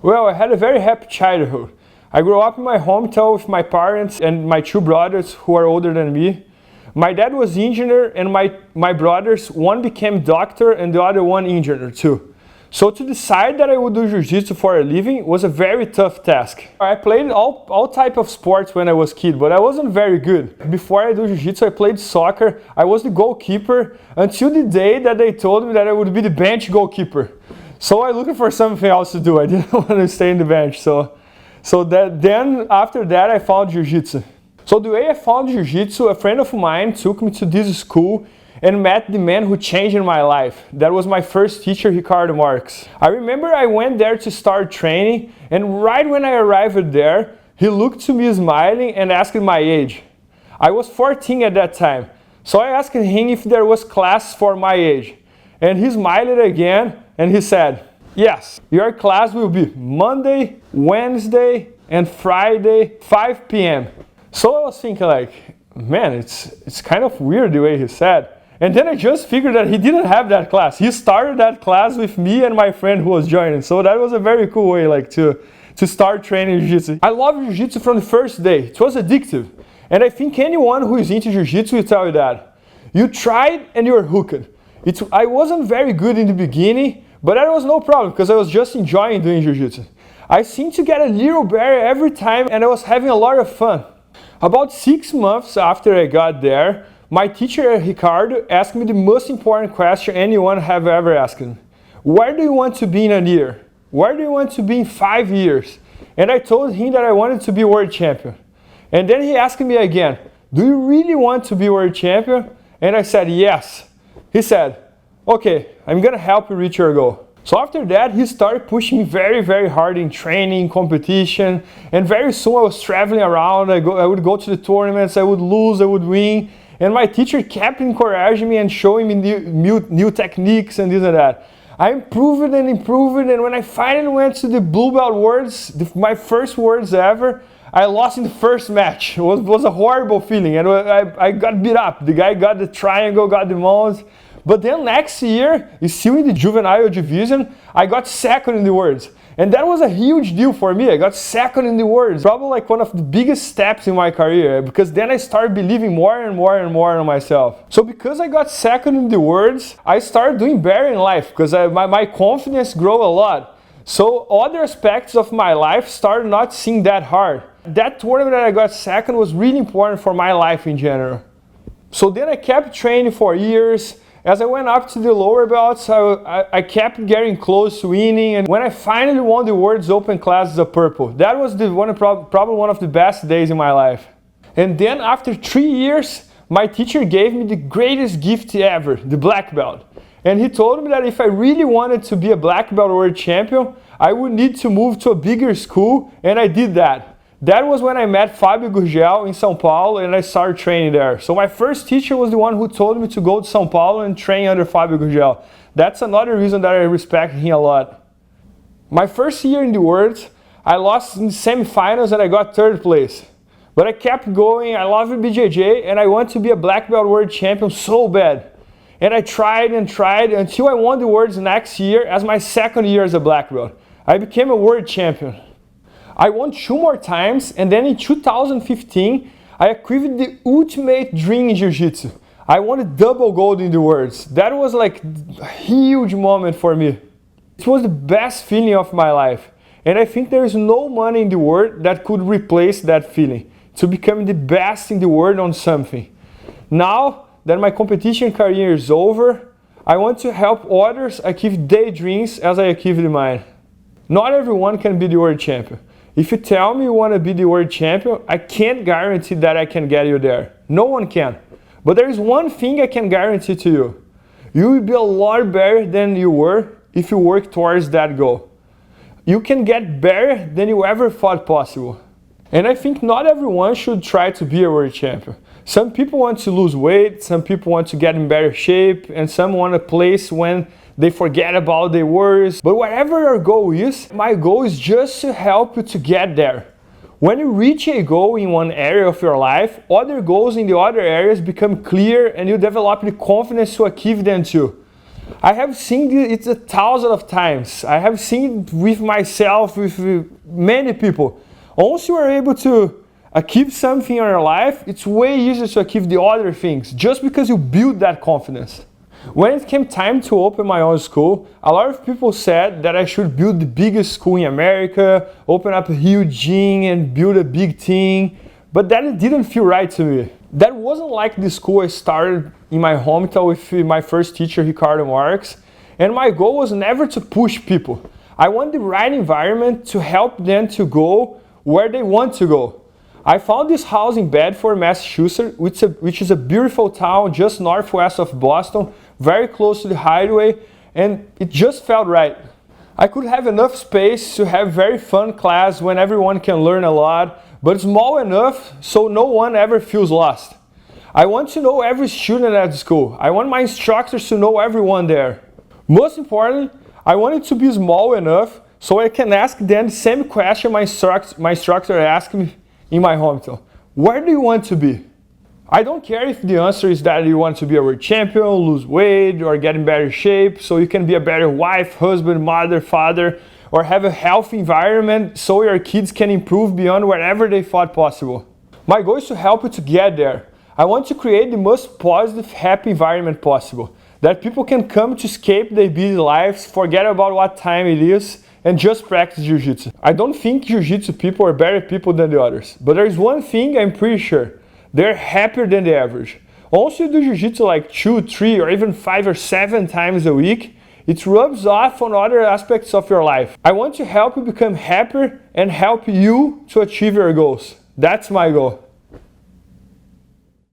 Well, I had a very happy childhood. I grew up in my hometown with my parents and my two brothers who are older than me. My dad was engineer and my brothers, one became doctor and the other one engineer too. So to decide that I would do jiu-jitsu for a living was a very tough task. I played all type of sports when I was a kid, but I wasn't very good. Before I do jiu-jitsu, I played soccer. I was the goalkeeper until the day that they told me that I would be the bench goalkeeper. So I looked for something else to do. I didn't want to stay in the bench. Then after that, I found jiu-jitsu. So the way I found jiu-jitsu, a friend of mine took me to this school and met the man who changed my life. That was my first teacher, Ricardo Marques. I remember I went there to start training, and right when I arrived there, he looked to me smiling and asked my age. I was 14 at that time. So I asked him if there was class for my age. And he smiled again and he said, yes, your class will be Monday, Wednesday, and Friday, 5 p.m. So I was thinking like, man, it's kind of weird the way he said. And then I just figured that he didn't have that class. He started that class with me and my friend who was joining. So that was a very cool way like to start training jiu-jitsu. I love jiu-jitsu from the first day. It was addictive. And I think anyone who is into jiu-jitsu will tell you that. You tried and you were hooked. I wasn't very good in the beginning, but that was no problem because I was just enjoying doing jiu-jitsu. I seemed to get a little better every time and I was having a lot of fun. About 6 months after I got there, my teacher Ricardo asked me the most important question anyone have ever asked me. Where do you want to be in a year? Where do you want to be in 5 years? And I told him that I wanted to be world champion. And then he asked me again, do you really want to be world champion? And I said, yes. He said, okay, I'm gonna help you reach your goal. So after that, he started pushing me very, very hard in training, competition, and very soon I was traveling around. I would go to the tournaments, I would lose, I would win, and my teacher kept encouraging me and showing me new techniques and this and that. I improved, and when I finally went to the blue belt worlds, my first worlds ever, I lost in the first match. It was a horrible feeling, and I got beat up. The guy got the triangle, got the mount. But then next year, still in the juvenile division, I got second in the worlds. And that was a huge deal for me. I got second in the worlds. Probably like one of the biggest steps in my career because then I started believing more and more and more in myself. So because I got second in the worlds, I started doing better in life because my confidence grew a lot. So other aspects of my life started not seeing that hard. That tournament that I got second was really important for my life in general. So then I kept training for years. As I went up to the lower belts, I kept getting close to winning, and when I finally won the World's Open class as a purple, that was probably one of the best days in my life. And then after 3 years, my teacher gave me the greatest gift ever, the black belt. And he told me that if I really wanted to be a black belt world champion, I would need to move to a bigger school, and I did that. That was when I met Fabio Gurgel in Sao Paulo and I started training there. So my first teacher was the one who told me to go to Sao Paulo and train under Fabio Gurgel. That's another reason that I respect him a lot. My first year in the world, I lost in the semifinals and I got 3rd place. But I kept going, I love IBJJ and I want to be a black belt world champion so bad. And I tried and tried until I won the worlds next year as my 2nd year as a black belt. I became a world champion. I won 2 more times, and then in 2015, I achieved the ultimate dream in jiu-jitsu. I won a double gold in the worlds. That was like a huge moment for me. It was the best feeling of my life. And I think there is no money in the world that could replace that feeling, to become the best in the world on something. Now that my competition career is over, I want to help others achieve their dreams as I achieved mine. Not everyone can be the world champion. If you tell me you want to be the world champion, I can't guarantee that I can get you there. No one can. But there is one thing I can guarantee to you. You will be a lot better than you were if you work towards that goal. You can get better than you ever thought possible. And I think not everyone should try to be a world champion. Some people want to lose weight, some people want to get in better shape, and some want a place when they forget about their worries. But whatever your goal is, my goal is just to help you to get there. When you reach a goal in one area of your life, other goals in the other areas become clear and you develop the confidence to achieve them too. I have seen it 1,000 of times. I have seen it with myself, with many people. Once you are able to achieve something in your life, it's way easier to achieve the other things, just because you build that confidence. When it came time to open my own school, a lot of people said that I should build the biggest school in America, open up a huge gym and build a big team, but that didn't feel right to me. That wasn't like the school I started in my hometown with my first teacher, Ricardo Marques, and my goal was never to push people. I want the right environment to help them to go where they want to go. I found this house in Bedford, Massachusetts, which is a beautiful town just northwest of Boston, very close to the highway, and it just felt right. I could have enough space to have very fun class when everyone can learn a lot, but small enough so no one ever feels lost. I want to know every student at the school. I want my instructors to know everyone there. Most importantly, I want it to be small enough so I can ask them the same question my instructor asked me in my hometown. Where do you want to be? I don't care if the answer is that you want to be a world champion, lose weight, or get in better shape so you can be a better wife, husband, mother, father, or have a healthy environment so your kids can improve beyond wherever they thought possible. My goal is to help you to get there. I want to create the most positive, happy environment possible, that people can come to escape their busy lives, forget about what time it is, and just practice Jiu-Jitsu. I don't think Jiu-Jitsu people are better people than the others, but there is one thing I'm pretty sure. They're happier than the average. Once you do Jiu-Jitsu like 2, 3, or even 5 or 7 times a week, it rubs off on other aspects of your life. I want to help you become happier and help you to achieve your goals. That's my goal.